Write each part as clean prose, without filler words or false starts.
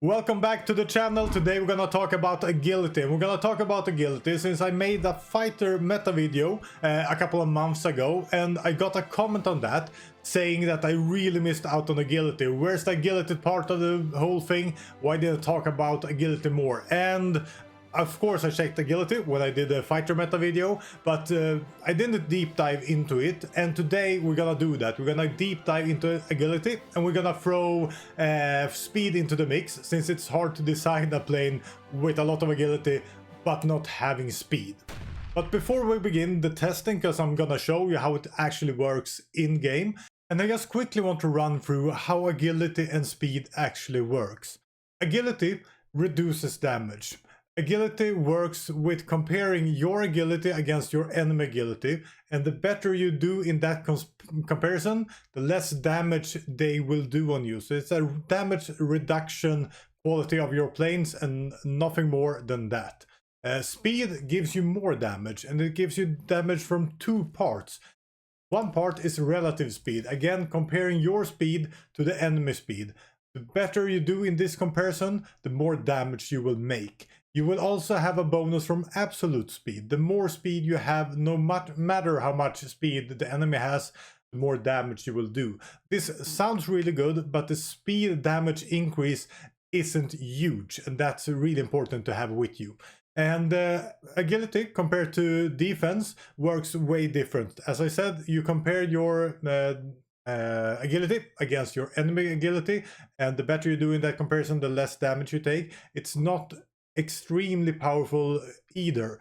Welcome back to the channel. Today we're gonna talk about agility. We're gonna talk about agility since I made a fighter meta video a couple of months ago, and I got a comment on that saying that I really missed out on agility. Where's the agility part of the whole thing? Why didn't I talk about agility more? And of course I checked agility when I did a fighter meta video, but I didn't deep dive into it, and today we're gonna do that. We're gonna deep dive into agility, and we're gonna throw speed into the mix, since it's hard to design a plane with a lot of agility but not having speed. But before we begin the testing, because I'm gonna show you how it actually works in game, and I just quickly want to run through how agility and speed actually works. Agility reduces damage. Agility works with comparing your agility against your enemy agility, and the better you do in that comparison, the less damage they will do on you. So it's a damage reduction quality of your planes and nothing more than that. Speed gives you more damage, and it gives you damage from two parts. One part is relative speed, again comparing your speed to the enemy speed. The better you do in this comparison, the more damage you will make. You will also have a bonus from absolute speed. The more speed you have, no matter how much speed the enemy has, the more damage you will do. This sounds really good, but the speed damage increase isn't huge, and that's really important to have with you. And agility compared to defense works way different. As I said, you compare your agility against your enemy agility, and the better you do in that comparison, the less damage you take. It's not extremely powerful either.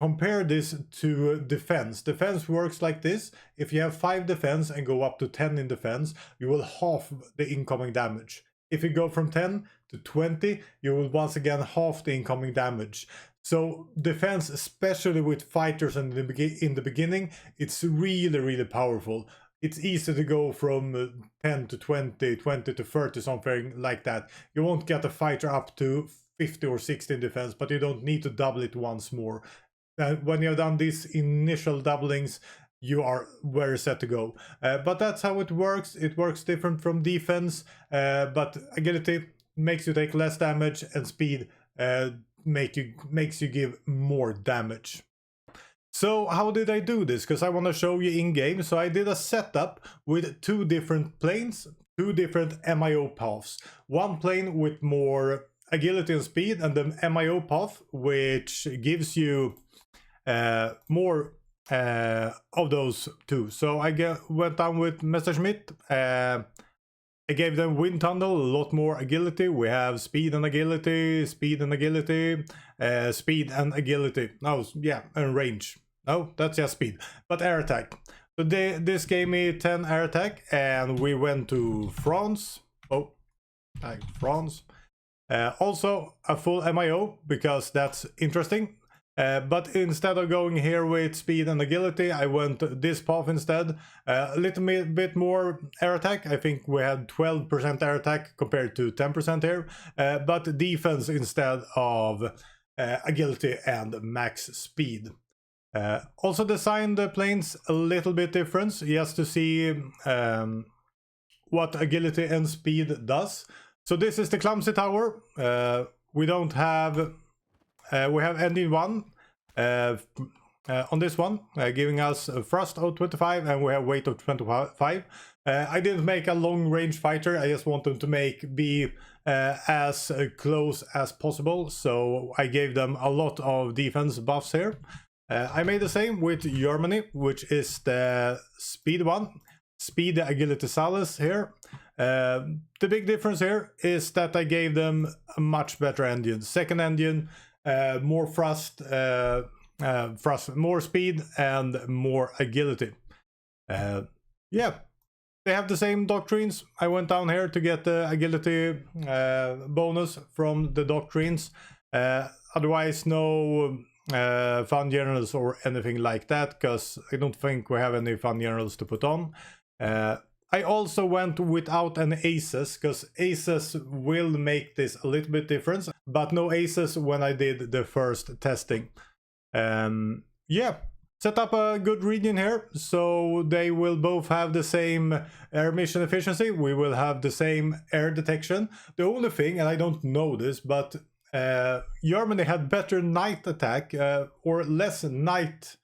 Compare this to defense. Defense works like this. If you have 5 defense and go up to 10 in defense, you will half the incoming damage. If you go from 10 to 20, you will once again half the incoming damage. So defense, especially with fighters in the beginning, it's really powerful. It's easy to go from 10 to 20, 20 to 30, something like that. You won't get a fighter up to 50 or 60 in defense, but you don't need to double it once more. When you've done these initial doublings, you are very set to go. But that's how it works. It works different from defense, but agility makes you take less damage, and speed makes you give more damage. So how did I do this? Because I want to show you in game. So I did a setup with 2 different planes, 2 different MIO paths. One plane with more agility and speed, and the MIO path which gives you more of those 2. So I went down with Messerschmitt. I gave them wind tunnel, a lot more agility. We have speed and agility, speed and agility, speed and agility. No, yeah, and range. No, that's just speed. But air attack. So this gave me 10 air attack, and we went to France. Oh, France. Also a full MIO, because that's interesting. But instead of going here with speed and agility, I went this path instead. A little bit more air attack. I think we had 12% air attack compared to 10% here. But defense instead of agility and max speed. Also designed the planes a little bit different, just to see what agility and speed does. So this is the clumsy tower. We don't have... we have engine 1 on this one, giving us a thrust of 25, and we have weight of 25. I didn't make a long range fighter. I just wanted to be as close as possible, so I gave them a lot of defense buffs here. I made the same with Germany, which is the speed one. Speed agility Salis here. The big difference here is that I gave them a much better engine. Second engine, more thrust, more speed, and more agility. Yeah, they have the same doctrines. I went down here to get the agility bonus from the doctrines. Otherwise, no fun generals or anything like that, because I don't think we have any fun generals to put on. I also went without any aces, because aces will make this a little bit different, but no aces when I did the first testing. Yeah, set up a good region here, so they will both have the same air mission efficiency. We will have the same air detection. The only thing, and I don't know this, but Germany had better night attack or less night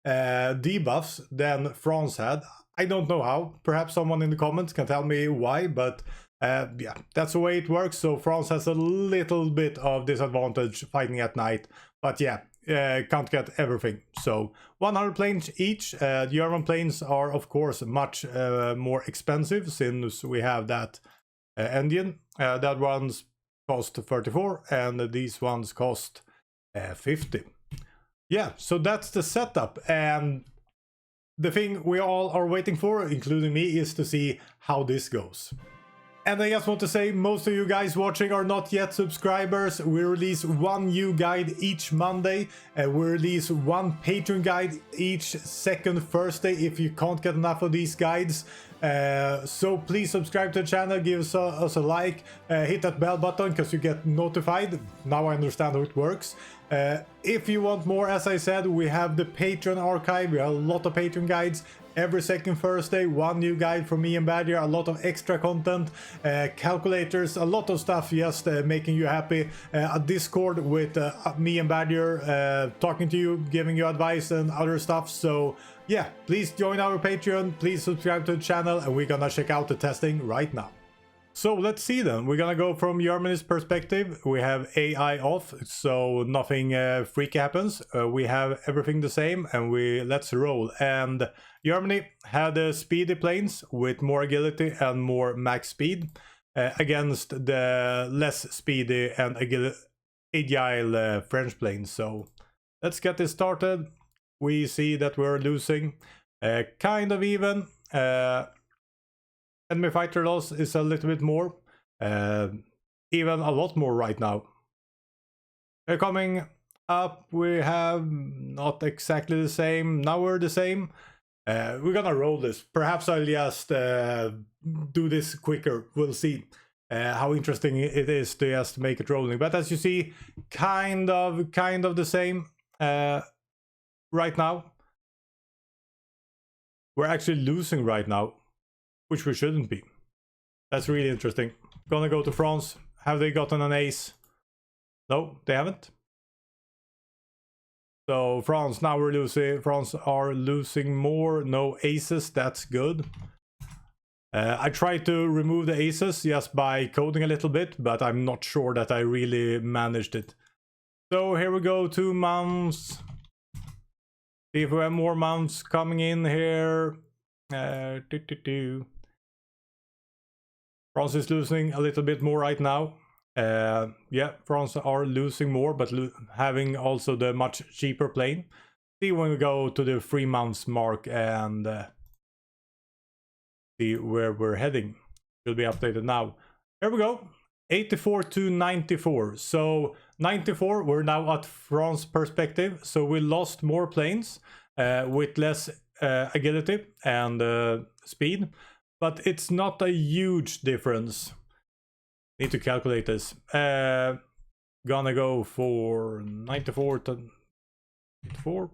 debuffs than France had. I don't know how. Perhaps someone in the comments can tell me why, but yeah, that's the way it works. So France has a little bit of disadvantage fighting at night, but yeah, can't get everything. So 100 planes each. The German planes are of course much more expensive since we have that engine. That one's cost 34 and these ones cost 50. Yeah, so that's the setup, and the thing we all are waiting for, including me, is to see how this goes. And I just want to say, most of you guys watching are not yet subscribers. We release one new guide each Monday, and we release one Patreon guide each second Thursday if you can't get enough of these guides. So please subscribe to the channel, give us a like, hit that bell button because you get notified. Now I understand how it works. If you want more, as I said, we have the Patreon archive. We have a lot of Patreon guides. Every second Thursday, one new guide from me and Badger, a lot of extra content, calculators, a lot of stuff just making you happy. A Discord with me and Badger talking to you, giving you advice and other stuff. So yeah, please join our Patreon, please subscribe to the channel, and we're gonna check out the testing right now. So let's see then. We're gonna go from Germany's perspective. We have AI off, so nothing freaky happens. We have everything the same, and let's roll. And Germany had speedy planes with more agility and more max speed against the less speedy and agile French planes. So let's get this started. We see that we're losing kind of even. Enemy fighter loss is a little bit more, even a lot more right now. Coming up, we have not exactly the same. Now we're the same. We're gonna roll this. Perhaps I'll just do this quicker. We'll see how interesting it is to just make it rolling. But as you see, kind of the same right now. We're actually losing right now, which we shouldn't be. That's really interesting. Gonna go to France. Have they gotten an ace? No, they haven't. So France, now we're losing. France are losing more. No aces, that's good. I tried to remove the aces just by coding a little bit, but I'm not sure that I really managed it. So here we go, 2 months. See if we have more months coming in here. France is losing a little bit more right now. Yeah, France are losing more, but having also the much cheaper plane. See when we go to the 3 months mark and see where we're heading. Will be updated now. Here we go. 84 to 94. So 94, we're now at France perspective. So we lost more planes with less agility and speed, but it's not a huge difference. Need to calculate this. Gonna go for 94 to 94.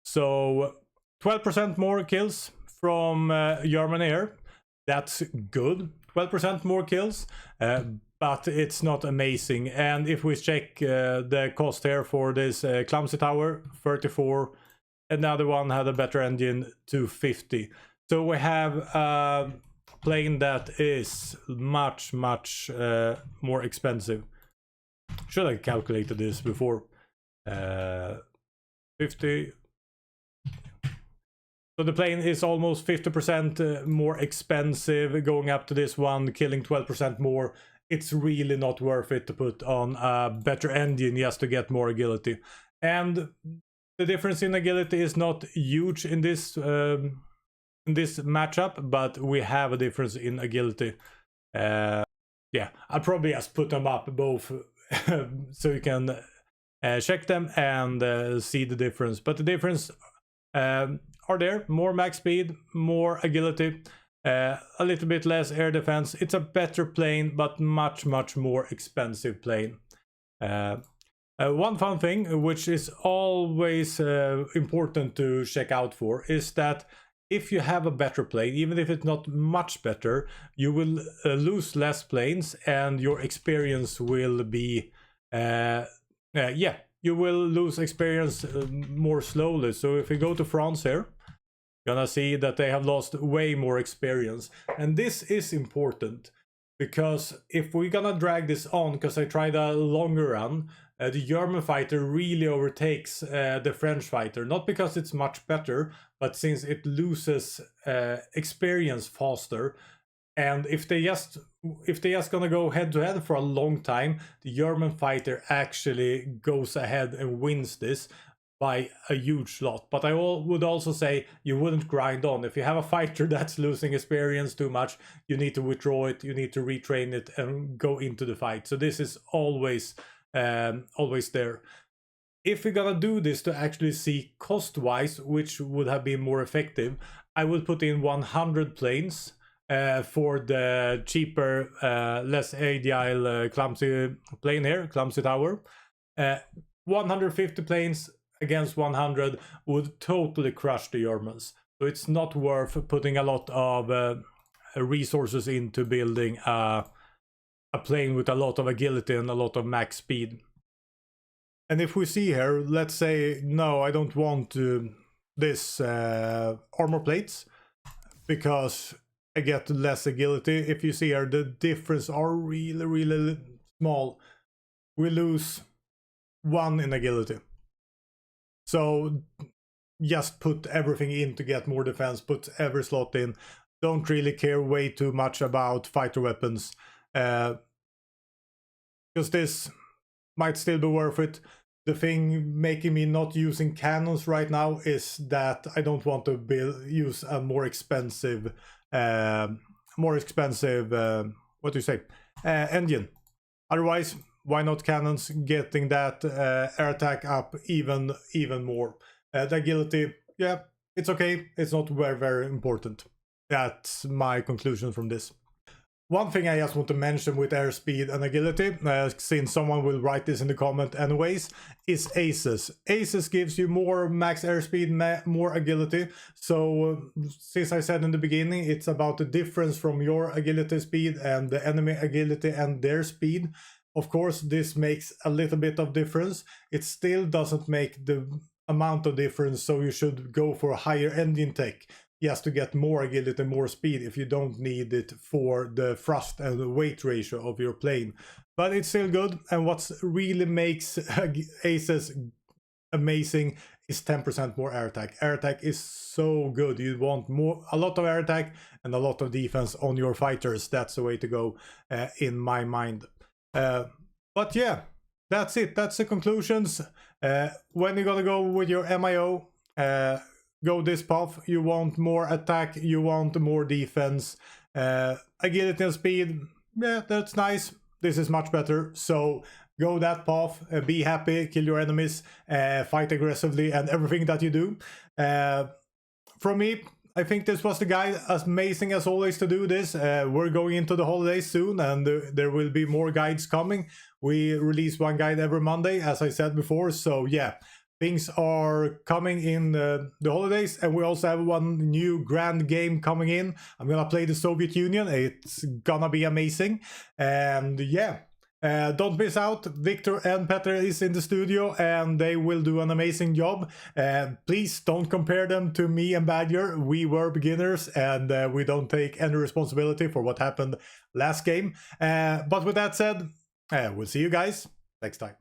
So 12% more kills from Germany here. That's good. 12% more kills, but it's not amazing. And if we check the cost here for this clumsy tower, 34. Another one had a better engine, 250. So we have a plane that is much more expensive. Should I calculated this before? 50. So the plane is almost 50% more expensive going up to this one, killing 12% more. It's really not worth it to put on a better engine just to get more agility. And the difference in agility is not huge in this matchup, but we have a difference in agility. Yeah, I'll probably just put them up both so you can check them and see the difference. But the difference are there. More max speed, more agility, a little bit less air defense. It's a better plane, but much more expensive plane. One fun thing, which is always important to check out for, is that if you have a better plane, even if it's not much better, you will lose less planes and your experience will be, yeah, you will lose experience more slowly. So if we go to France here, you're gonna see that they have lost way more experience. And this is important, because if we're gonna drag this on, because I tried a longer run, the German fighter really overtakes the French fighter, not because it's much better, but since it loses experience faster. And if they just gonna go head to head for a long time, the German fighter actually goes ahead and wins this by a huge lot. But I would also say you wouldn't grind on. If you have a fighter that's losing experience too much, you need to withdraw it, you need to retrain it and go into the fight. So this is always there. If we're gonna do this to actually see cost-wise, which would have been more effective, I would put in 100 planes for the cheaper, less agile, clumsy plane here, clumsy tower. 150 planes against 100 would totally crush the Germans. So it's not worth putting a lot of resources into building a plane with a lot of agility and a lot of max speed. And if we see here, let's say, no, I don't want this armor plates, because I get less agility. If you see here, the difference are really, really small. We lose 1 in agility. So just put everything in to get more defense, put every slot in. Don't really care way too much about fighter weapons, because this might still be worth it. The thing making me not using cannons right now is that I don't want to use a more expensive engine. Otherwise, why not cannons, getting that air attack up even more. The agility, yeah, it's okay. It's not very, very important. That's my conclusion from this. One thing I just want to mention with airspeed and agility, since someone will write this in the comment anyways, is aces. Aces gives you more max airspeed, more agility. So since I said in the beginning, it's about the difference from your agility speed and the enemy agility and their speed. Of course, this makes a little bit of difference. It still doesn't make the amount of difference, so you should go for a higher engine tech. Yes, to get more agility, more speed, if you don't need it for the thrust and the weight ratio of your plane. But it's still good, and what really makes aces amazing is 10% more air attack. Air attack is so good. You want a lot of air attack and a lot of defense on your fighters. That's the way to go, in my mind. But yeah, that's it. That's the conclusions. When you're gonna go with your MIO, go this path. You want more attack, you want more defense, agility and speed, yeah, that's nice. This is much better, so go that path. Be happy, kill your enemies, fight aggressively, and everything that you do. From me, I think this was the guide. Amazing as always to do this. We're going into the holidays soon, and there will be more guides coming. We release one guide every Monday, as I said before, so yeah. Things are coming in the holidays, and we also have one new grand game coming in. I'm gonna play the Soviet Union. It's gonna be amazing. And yeah, don't miss out. Victor and Petter is in the studio, and they will do an amazing job. Please don't compare them to me and Badger. We were beginners, and we don't take any responsibility for what happened last game. But with that said, we'll see you guys next time.